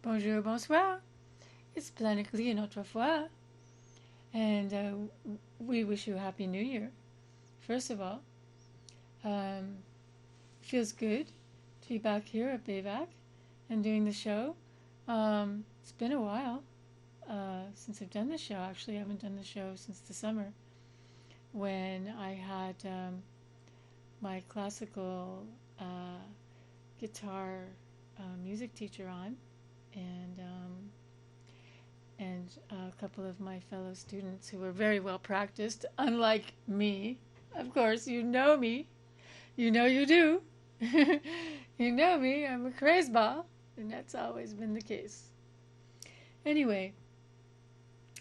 Bonjour, bonsoir. It's Planet Glee une autre fois. And we wish you a Happy New Year. First of all, feels good to be back here at Bayvac and doing the show. It's been a while since I've done the show. Actually, I haven't done the show since the summer when I had my classical guitar music teacher on, and a couple of my fellow students who were very well practiced, unlike me. Of course, you know me. You know you do. You know me. I'm a crazeball, and that's always been the case. Anyway,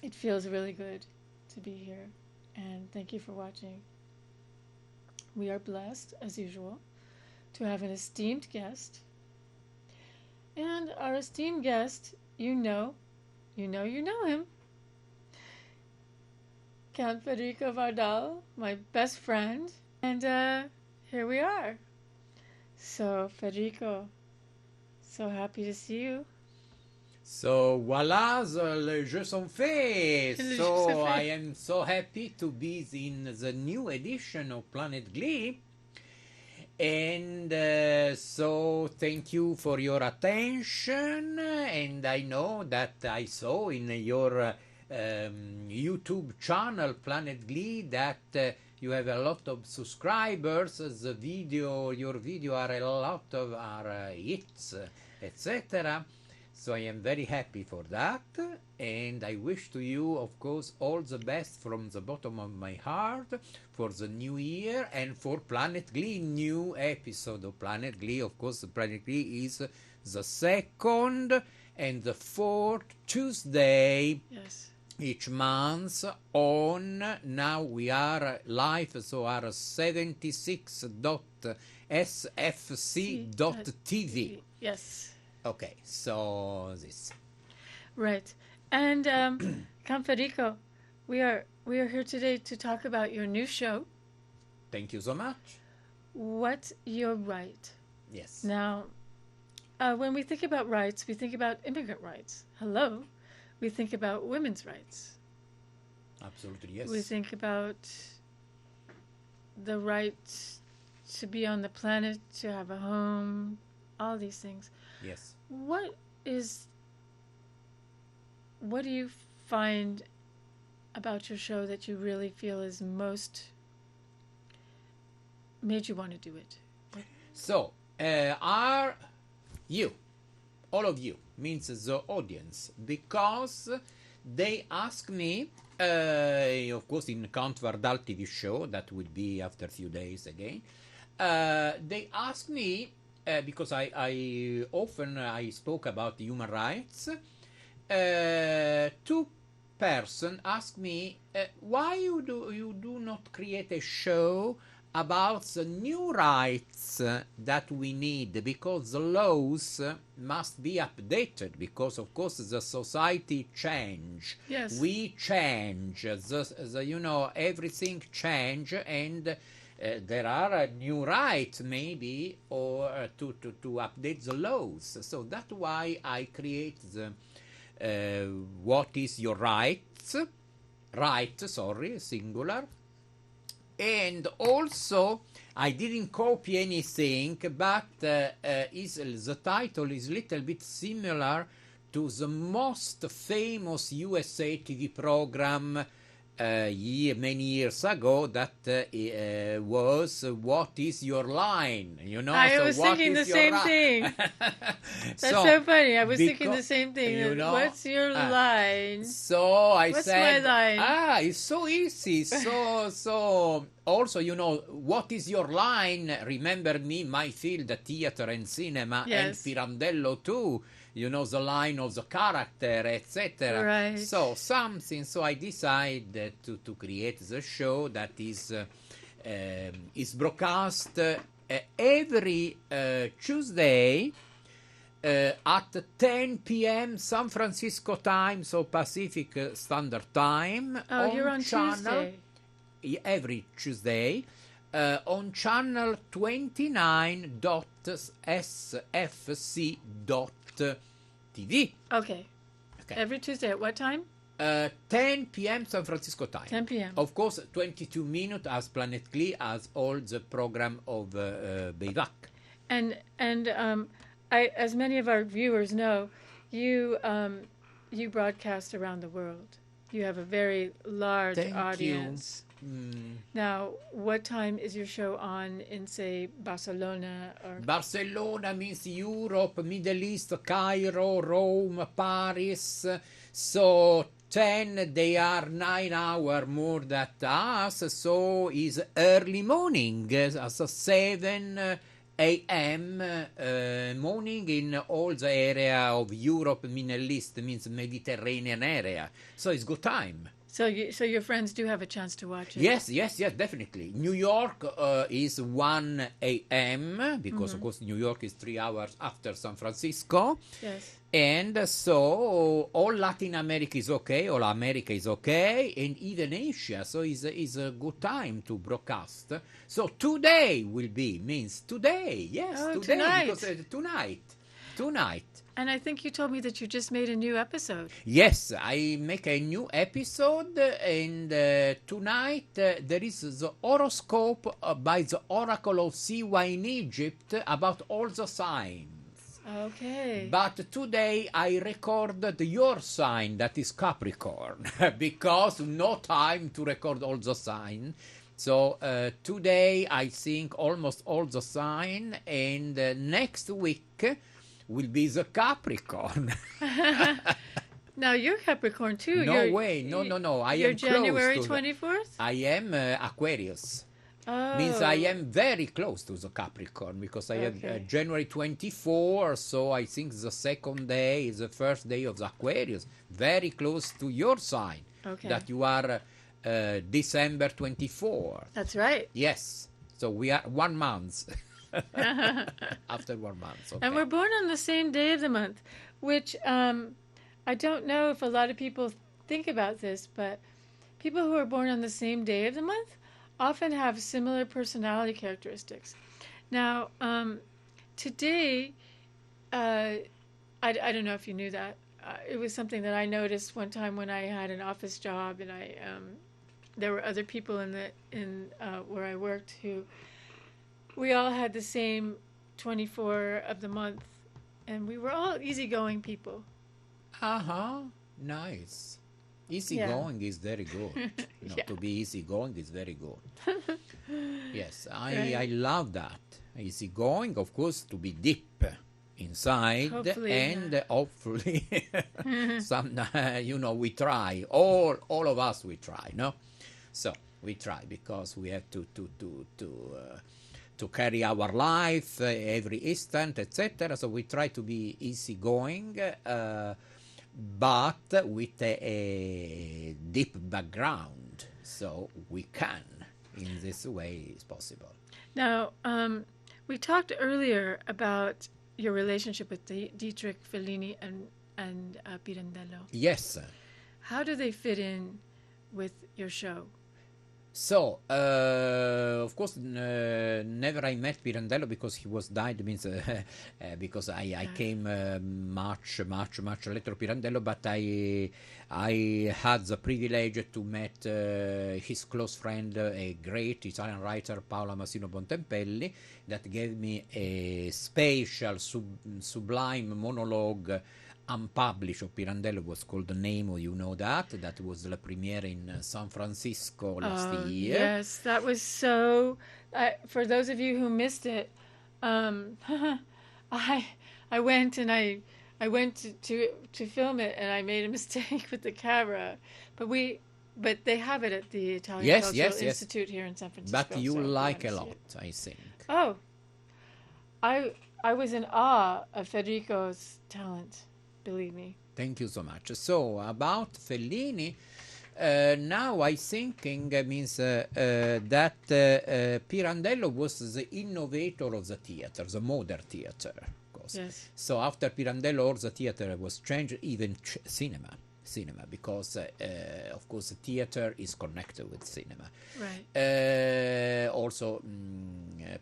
it feels really good to be here, and thank you for watching. We are blessed, as usual, to have an esteemed guest. And our esteemed guest, you know him. Count Federico Wardal, my best friend. And here we are. So, Federico, so happy to see you. So, voila, le jeux sont faits. So, I am so happy to be in the new edition of Planet Glee. And so thank you for your attention, and I know that I saw in your YouTube channel Planet Glee that you have a lot of subscribers. Your video are a lot of hits, etc. So I am very happy for that, and I wish to you, of course, all the best from the bottom of my heart for the new year and for Planet Glee, new episode of Planet Glee. Of course, Planet Glee is the second and the fourth Tuesday each month on, now we are live, so our 76.sfc.tv. Yes. Okay, so this. Right. And Count Federico, we are here today to talk about your new show. Thank you so much. What's Your Right? Yes. Now, when we think about rights, we think about immigrant rights. Hello. We think about women's rights. Absolutely, yes. We think about the right to be on the planet, to have a home, all these things. Yes. What do you find about your show that you really feel is most made you want to do it? So, are you, all of you, means the audience, because they ask me, of course, in Count Wardal TV show, that will be after a few days again, they ask me, because I often spoke about human rights, two person ask me why you do not create a show about the new rights that we need, because the laws must be updated, because of course the society change. Yes. We change, the everything change, and there are new rights maybe, or to update the laws. So that's why I create the what is your rights, singular. And also I didn't copy anything, but the title is a little bit similar to the most famous USA TV program many years ago, that was What Is Your Line? I was thinking the same thing. That's so funny. I was thinking the same thing. What's your line? So I What's said, my line? It's so easy. So also, What Is Your Line remembered me my field, theater and cinema, and Pirandello too. The line of the character, etc. Right. So I decided to create the show that is broadcast every Tuesday at 10 p.m. San Francisco time, so Pacific Standard Time. Oh, you're on Tuesday. Every Tuesday on channel 29.sfc.tv. TV. Okay. Okay. Every Tuesday at what time? 10 p.m. San Francisco time. 10 p.m. Of course, 22 minutes as Planet Glee as all the program of Beivac. And I, as many of our viewers know, you broadcast around the world. You have a very large audience. Now, what time is your show on in, say, Barcelona? Or Barcelona means Europe, Middle East, Cairo, Rome, Paris. So 10, they are 9 hours more than us. So is early morning, as 7 a.m. Morning in all the area of Europe, Middle East, means Mediterranean area. So it's good time. so your friends do have a chance to watch it. Yes, definitely. New York is 1 a.m. because, of course, New York is 3 hours after San Francisco. Yes. And so all Latin America is okay, all America is okay, and even Asia. So it's a good time to broadcast. So today will be, means today. Yes, Oh, today. tonight. Because tonight. And I think you told me that you just made a new episode. Yes, I make a new episode, and tonight there is the horoscope by the Oracle of Siwa in Egypt about all the signs. Okay. But today I recorded your sign, that is Capricorn, because no time to record all the signs. So today I think almost all the sign, and next week will be the Capricorn. Now you're Capricorn too. No way. No. I You're am January close to 24th? I am Aquarius. Oh. Means I am very close to the Capricorn because I have Okay. January 24, so I think the second day is the first day of the Aquarius. Very close to your sign. Okay. That you are December 24. That's right. Yes. So we are 1 month. After 1 month. Okay. And we're born on the same day of the month, which I don't know if a lot of people think about this, but people who are born on the same day of the month often have similar personality characteristics. Now, today, I don't know if you knew that. It was something that I noticed one time when I had an office job, and there were other people in where I worked who we all had the same 24 of the month, and we were all easygoing people. Nice. Easygoing is very good. Yeah. To be easygoing is very good. Yes, Right. I love that. Easygoing, of course, to be deep inside, Hopefully, and hopefully, some we try. All of us we try, no? So we try because we have to carry our life every instant, etc. So we try to be easygoing, but with a deep background, so we can. In this way, it's possible. Now, we talked earlier about your relationship with Dietrich, Fellini, and Pirandello. Yes. How do they fit in with your show? So, of course, never I met Pirandello because he was died, means because I came much later Pirandello, but I had the privilege to meet his close friend, a great Italian writer, Paolo Masino Bontempelli, that gave me a special, sublime monologue unpublished of Pirandello. Was called The Name, you know that was the premiere in San Francisco last year. Yes, that was so. For those of you who missed it, I went and I went to film it, and I made a mistake with the camera, but they have it at the Italian Cultural Institute here in San Francisco. But you so like you a want to see lot, it. I think. Oh, I was in awe of Federico's talent. Believe me. Thank you so much. So about Fellini, now I thinking means that Pirandello was the innovator of the theater, the modern theater, of course. Yes. So after Pirandello, all the theater was changed, even cinema, because of course the theater is connected with cinema. Right. Also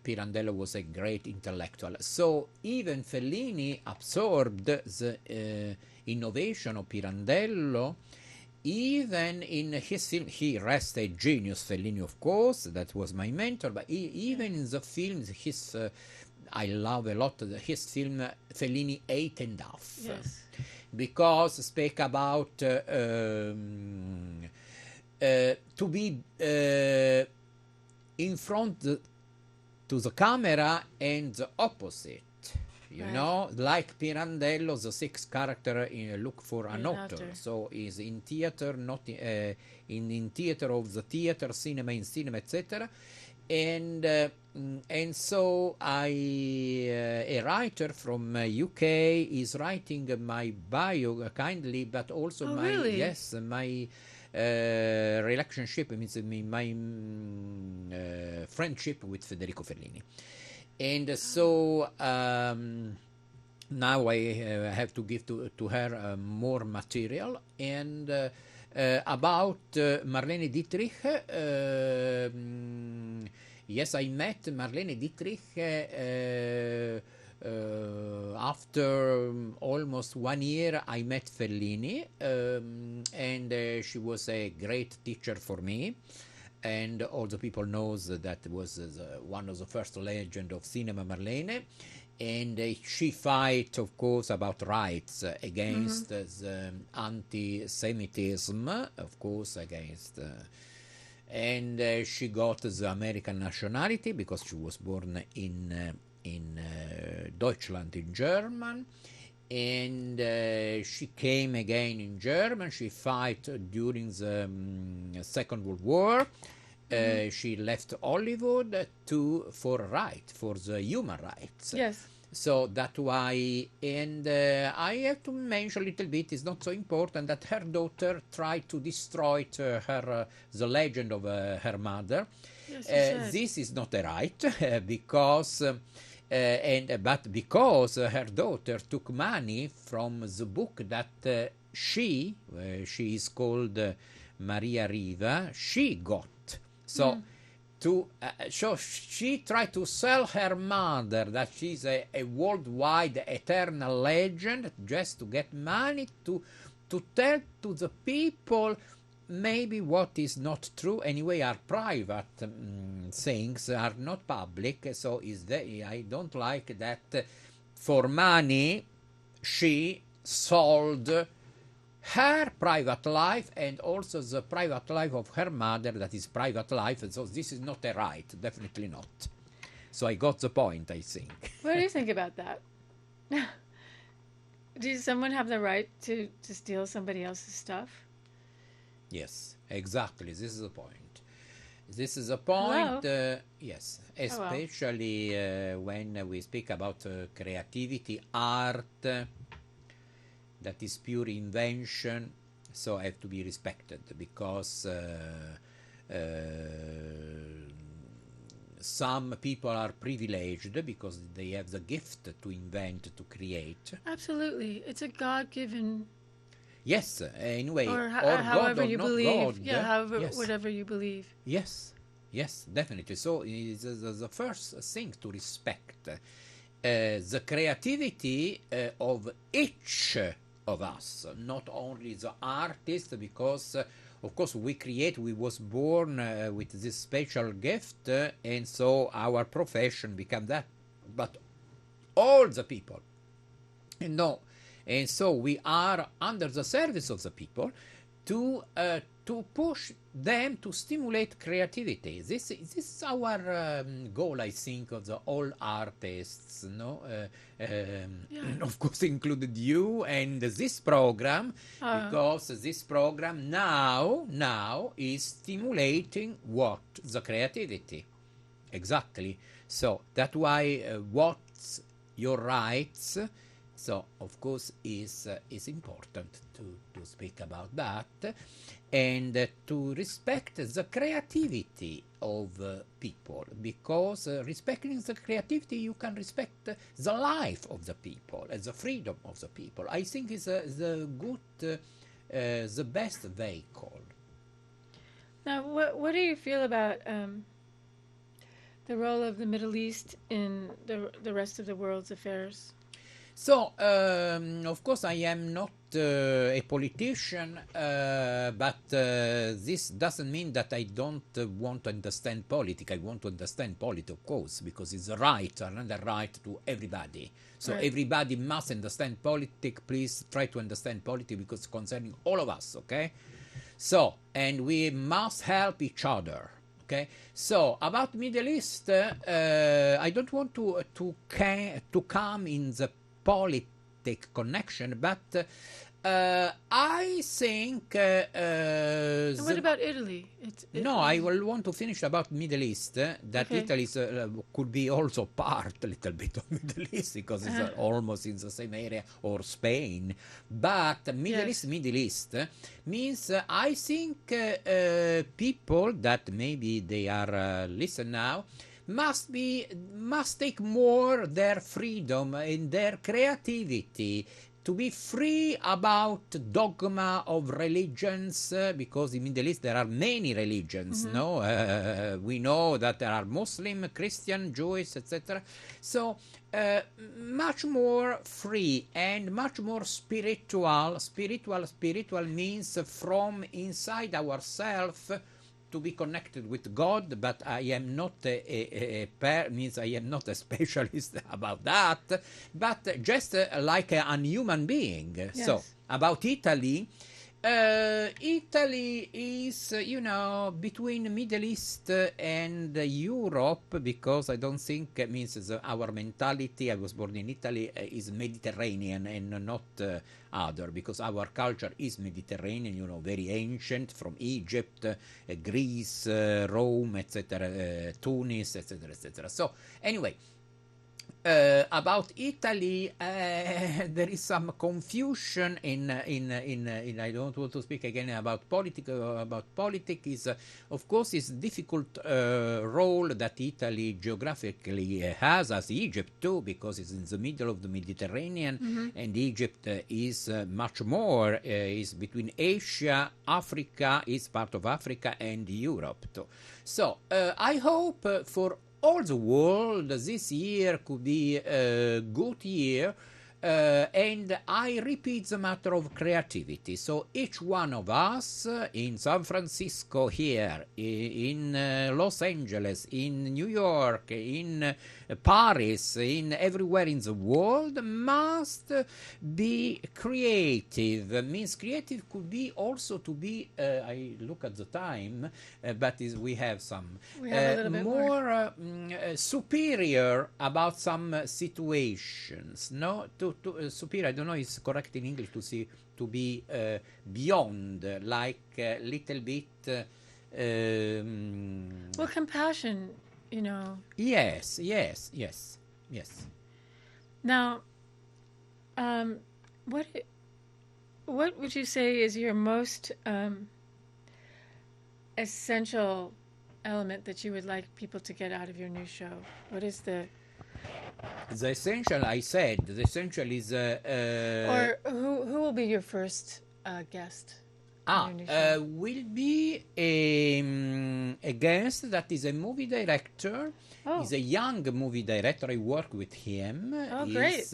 Pirandello was a great intellectual. So even Fellini absorbed the innovation of Pirandello. Even in his film, he rests a genius, Fellini, of course, that was my mentor, but even in the films, I love a lot his film, Fellini 8.5. Yes. Because speak about to be in front to the camera and the opposite. You know, like Pirandello, the sixth character in Look for an Author. So is in theater, not in theater of the theater, cinema in cinema, etc. And so a writer from UK is writing my bio kindly, but also my relationship, means my friendship with Federico Fellini. And so now I have to give to her more material. And about Marlene Dietrich, yes, I met Marlene Dietrich after almost 1 year. I met Fellini, and she was a great teacher for me. And all the people knows that was one of the first legend of cinema, Marlene. And she fight, of course, about rights against the anti-Semitism, of course, against... and she got the American nationality because she was born in Deutschland, in German. And she came again in German. She fight during the Second World War. She left Hollywood for the human rights. Yes. So that's why, and I have to mention a little bit, it's not so important, that her daughter tried to destroy the legend of her mother. Yes, this is not a right, because... but because her daughter took money from the book that she is called Maria Riva, she got. So so she tried to sell her mother, that she's a worldwide eternal legend, just to get money to tell to the people maybe what is not true, anyway, are private things, are not public. So I don't like that for money she sold her private life and also the private life of her mother, that is private life. And so this is not a right, definitely not. So I got the point, I think. What do you think about that? Does someone have the right to steal somebody else's stuff? Yes, exactly. This is the point. This is a point, yes, especially when we speak about creativity, art, that is pure invention, so have to be respected, because some people are privileged because they have the gift to invent, to create. Absolutely. It's a God-given... Yes, anyway, or God however or you not believe. God. Yeah, however, yes. Whatever you believe. Yes, definitely. So it's the first thing to respect the creativity of each of us, not only the artist, because of course we was born with this special gift, and so our profession became that, but all the people, and so we are under the service of the people to push them to stimulate creativity. This is our goal, I think, of the all artists, of course included you and this program, because this program now is stimulating what? The creativity. Exactly. So that's why what's your rights. So, of course, is important to speak about that, and to respect the creativity of people, because respecting the creativity, you can respect the life of the people, and the freedom of the people. I think is the good, the best vehicle. Now, what do you feel about the role of the Middle East in the rest of the world's affairs? So, of course, I am not a politician, but this doesn't mean that I don't want to understand politics. I want to understand politics, of course, because it's a right, another right to everybody. So Right. everybody must understand politics. Please try to understand politics because it's concerning all of us, okay? So, and we must help each other. Okay, so about Middle East, I don't want to come in the politic connection, but I think And what about Italy? no, I will want to finish about Middle East. That Okay. Italy could be also part a little bit of Middle East because it's almost in the same area, or Spain. But Yes. Middle East means I think people that maybe they are listen now must take more their freedom and their creativity to be free about dogma of religions, because in Middle East there are many religions. No, we know that there are Muslim, Christian, Jewish, etc. So much more free and much more spiritual. Spiritual means from inside ourselves to be connected with God, but I am not means I am not a specialist about that, but just like a human being. Yes. So about Italy, Italy is, between Middle East and Europe, because I don't think it means our mentality, I was born in Italy, is Mediterranean and not other, because our culture is Mediterranean, very ancient, from Egypt, Greece, Rome, etc., Tunis, etc., etc. So anyway, about Italy, there is some confusion in I don't want to speak again about politics. Is of course is difficult role that Italy geographically has, as Egypt too, because it's in the middle of the Mediterranean, and Egypt is much more is between Asia, Africa, is part of Africa, and Europe too. So I hope for all the world this year could be a good year, and I repeat the matter of creativity. So each one of us in San Francisco here, in Los Angeles, in New York, in Paris, in everywhere in the world, must be creative. Means creative could be also to be, I look at the time, but we have some We have a little bit more. superior about some situations. No, to superior. I don't know. It's correct in English to be beyond, like a little bit. Well, compassion, Yes. Now, what would you say is your most essential element that you would like people to get out of your new show? What is the essential? I said the essential is or who will be your first guest? in your new show? will be a guest that is a movie director. Oh. He's a young movie director. I work with him. Oh, great. He's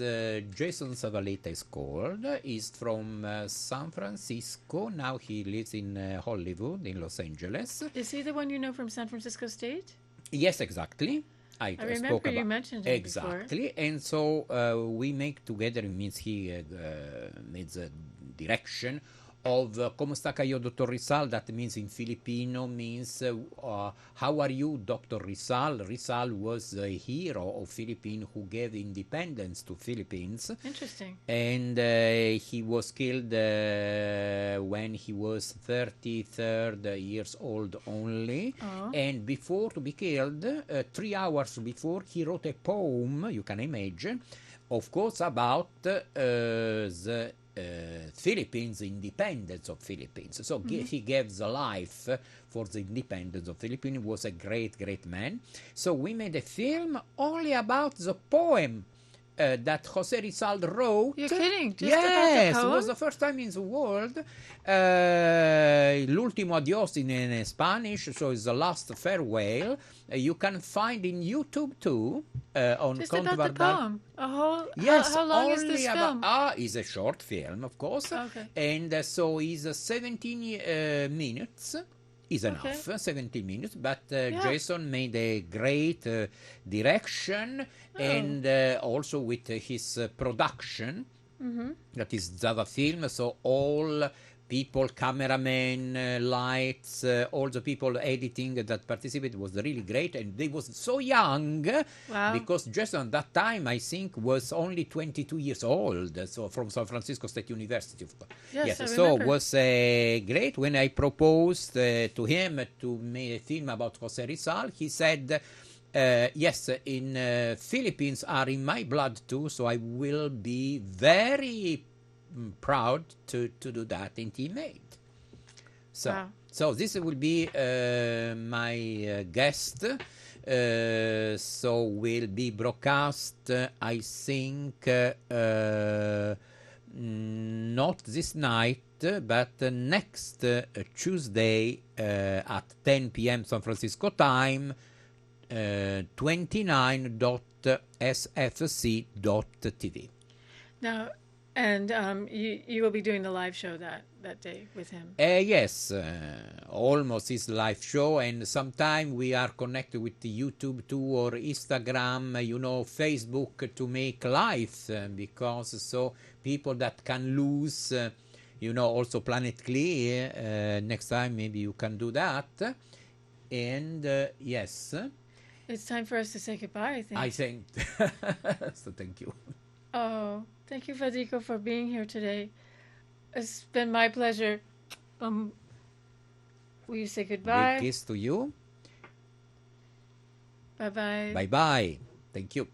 Jason Zavaleta is called. He's from San Francisco. Now he lives in Hollywood, in Los Angeles. Is he the one you know from San Francisco State? Yes, exactly. I remember spoke you about mentioned him exactly, and so we make together. It means he made the direction of Como sta kayo, Dr. Rizal? That means in Filipino means how are you, Dr. Rizal? Rizal was a hero of Philippines who gave independence to Philippines. Interesting. And he was killed when he was 33 years old only. Oh. And before to be killed, 3 hours before, he wrote a poem, you can imagine, of course, about the Philippines, independence of Philippines. So he gave the life for the independence of Philippines. Was a great man. So we made a film only about the poem that José Rizal wrote. You're kidding? Just Yes, about the it was poem? the first time in the world. L'ultimo adios in Spanish, so it's the last farewell. You can find in YouTube too. On Just Conte about the Vardal. poem. A whole. Yes, How long is only this about film? is a short film, of course, Okay. and so is 17 minutes. Is enough, 17 minutes. But Jason made a great direction, and also with his production. That is Zava film. So all people, cameramen, lights, all the people editing that participated was really great, and they was so young. Wow. Because Jason at that time I think was only 22 years old, so from San Francisco State University. Yes, I so remember. was great. When I proposed to him to make a film about José Rizal, he said, yes, in Philippines are in my blood too, so I will be very proud to do that, and he made. So, Wow. so this will be my guest. So will be broadcast, I think, not this night, but next Tuesday at 10 p.m. San Francisco time, 29.sfc.tv. Now, and you will be doing the live show that day with him. Yes, almost his live show, and sometime we are connected with the YouTube too, or Instagram, Facebook to make live, because so people that can lose, also Planet Glee, next time maybe you can do that, and yes. It's time for us to say goodbye, I think. So thank you. Oh, thank you, Federico, for being here today. It's been my pleasure. Will you say goodbye? Big kiss to you. Bye-bye. Bye-bye. Thank you.